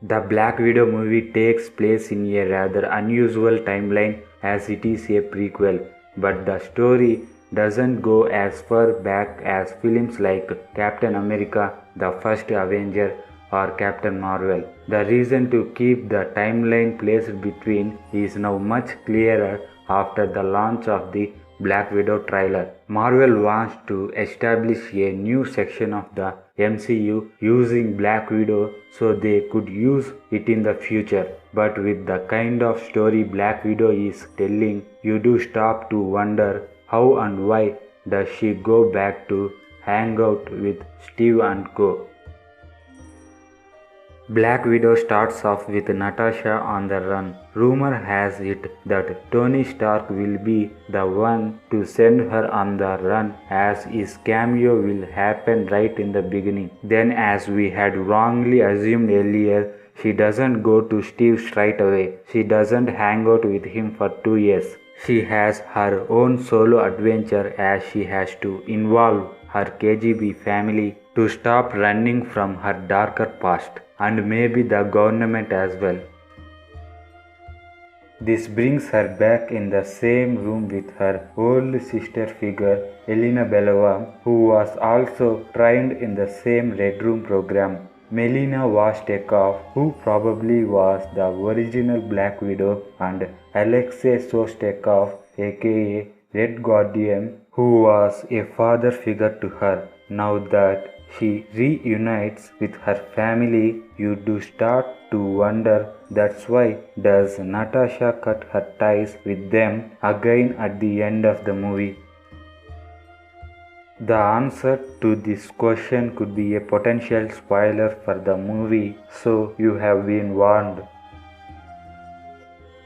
The Black Widow movie takes place in a rather unusual timeline as it is a prequel, but the story doesn't go as far back as films like Captain America, The First Avenger, or Captain Marvel. The reason to keep the timeline placed between is now much clearer after the launch of the Black Widow trailer. Marvel wants to establish a new section of the MCU using Black Widow so they could use it in the future. But with the kind of story Black Widow is telling, you do stop to wonder how and why does she go back to hang out with Steve and co. Black Widow starts off with Natasha on the run. Rumor has it that Tony Stark will be the one to send her on the run as his cameo will happen right in the beginning. Then as we had wrongly assumed earlier, she doesn't go to Steve straight away. She doesn't hang out with him for 2 years. She has her own solo adventure as she has to involve her KGB family to stop running from her darker past, and maybe the government as well. This brings her back in the same room with her old sister figure, Elena Belova, who was also trained in the same Red Room program. Melina Vostekov, who probably was the original Black Widow, and Alexei Shostakov, aka Red Guardian, who was a father figure to her. Now that she reunites with her family, you do start to wonder that's why does Natasha cut her ties with them again at the end of the movie. The answer to this question could be a potential spoiler for the movie, so you have been warned.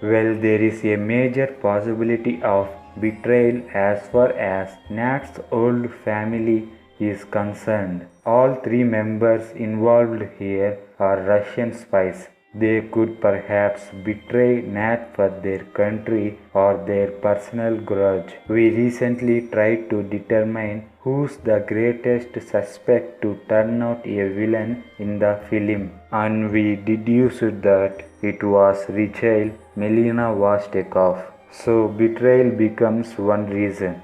Well, there is a major possibility of betrayal as far as Nat's old family is concerned. All 3 members involved here are Russian spies. They could perhaps betray Nat for their country or their personal grudge. We recently tried to determine who's the greatest suspect to turn out a villain in the film, and we deduced that it was Rachel Melina Vostekov. So betrayal becomes one reason.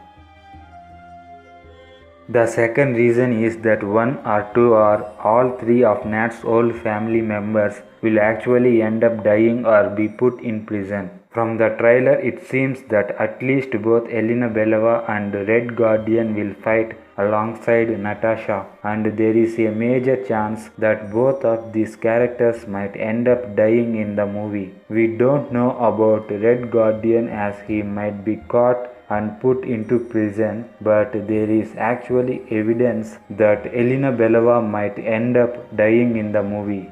The second reason is that 1 or 2 or all 3 of Nat's old family members will actually end up dying or be put in prison. From the trailer, it seems that at least both Elena Belova and Red Guardian will fight alongside Natasha, and there is a major chance that both of these characters might end up dying in the movie. We don't know about Red Guardian as he might be caught and put into prison, but there is actually evidence that Elena Belova might end up dying in the movie.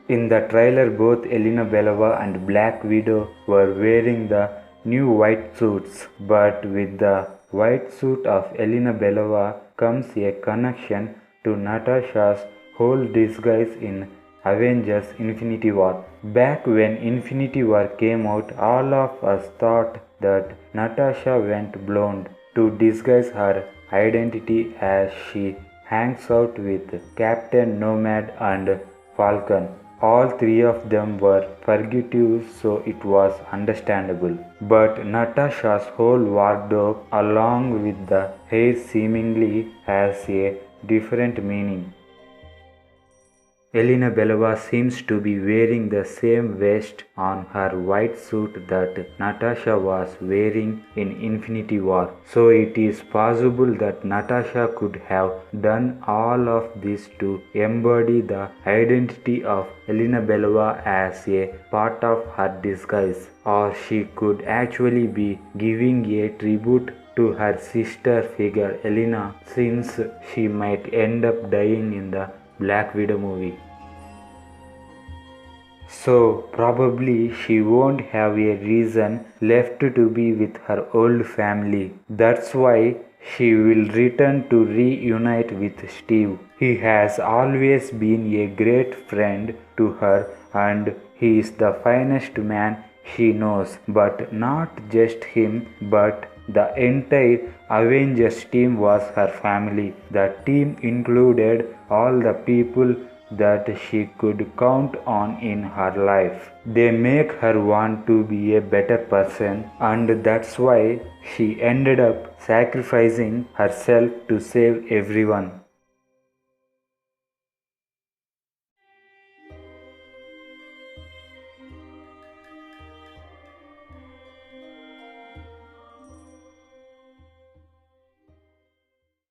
In the trailer, both Elena Belova and Black Widow were wearing the new white suits, but with the white suit of Elena Belova comes a connection to Natasha's whole disguise in Avengers Infinity War. Back when Infinity War came out, all of us thought that Natasha went blonde to disguise her identity as she hangs out with Captain Nomad and Falcon. All 3 of them were fugitives, so it was understandable. But Natasha's whole wardrobe, along with the hair, seemingly has a different meaning. Elena Belova seems to be wearing the same vest on her white suit that Natasha was wearing in Infinity War. So it is possible that Natasha could have done all of this to embody the identity of Elena Belova as a part of her disguise. Or she could actually be giving a tribute to her sister figure Elena, since she might end up dying in the Black Widow movie. So probably she won't have a reason left to be with her old family. That's why she will return to reunite with Steve. He has always been a great friend to her, and he is the finest man she knows. But not just him, but the entire Avengers team was her family. The team included all the people that she could count on in her life. They make her want to be a better person, and that's why she ended up sacrificing herself to save everyone.